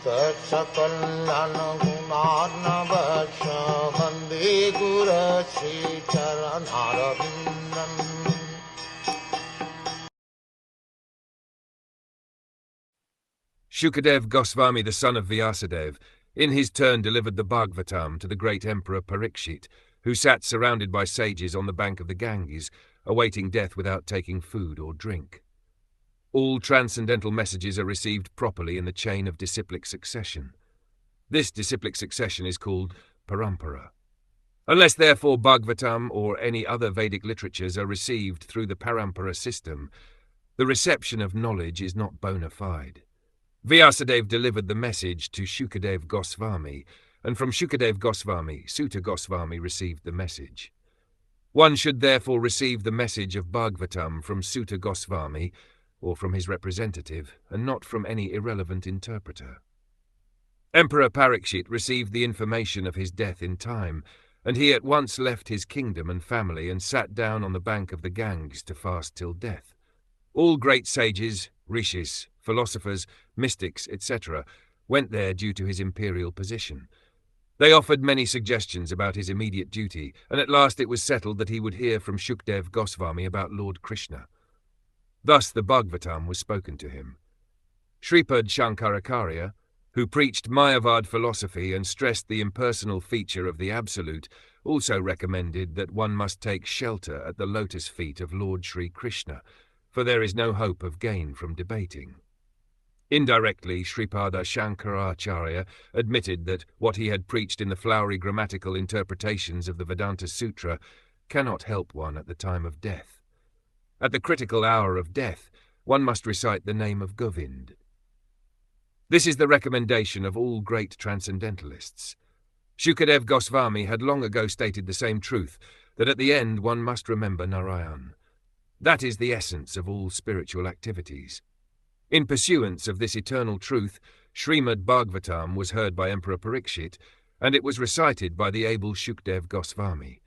Sakal Gunarnavasha Vande Guru Sri Charanaravindan. Shukhdeva Goswami, the son of Vyasadeva, in his turn delivered the Bhagvatam to the great emperor Parikṣit, who sat surrounded by sages on the bank of the Ganges, awaiting death without taking food or drink. All transcendental messages are received properly in the chain of disciplic succession. This disciplic succession is called parampara. Unless therefore Bhagavatam or any other Vedic literatures are received through the parampara system, the reception of knowledge is not bona fide. Vyasadeva delivered the message to Śukhdeva Goswami, and from Śukhdeva Goswami, Suta Goswami received the message. One should therefore receive the message of Bhagavatam from Suta Goswami, or from his representative, and not from any irrelevant interpreter. Emperor Parikṣit received the information of his death in time, and he at once left his kingdom and family and sat down on the bank of the Ganges to fast till death. All great sages, rishis, philosophers, mystics, etc., went there due to his imperial position. They offered many suggestions about his immediate duty, and at last it was settled that he would hear from Śukhdeva Goswami about Lord Krishna. Thus the Bhagavatam was spoken to him. Sripad Shankaracharya, who preached Mayavad philosophy and stressed the impersonal feature of the Absolute, also recommended that one must take shelter at the lotus feet of Lord Sri Krishna, for there is no hope of gain from debating. Indirectly, Sripada Shankaracharya admitted that what he had preached in the flowery grammatical interpretations of the Vedanta Sutra cannot help one at the time of death. At the critical hour of death, one must recite the name of Govind. This is the recommendation of all great transcendentalists. Śukhdeva Goswami had long ago stated the same truth, that at the end one must remember Narayan. That is the essence of all spiritual activities. In pursuance of this eternal truth, Srimad Bhagwatam was heard by Emperor Parikṣit, and it was recited by the able Śukhdeva Goswami.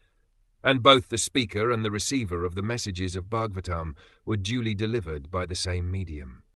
And both the speaker and the receiver of the messages of Bhagvatam were duly delivered by the same medium.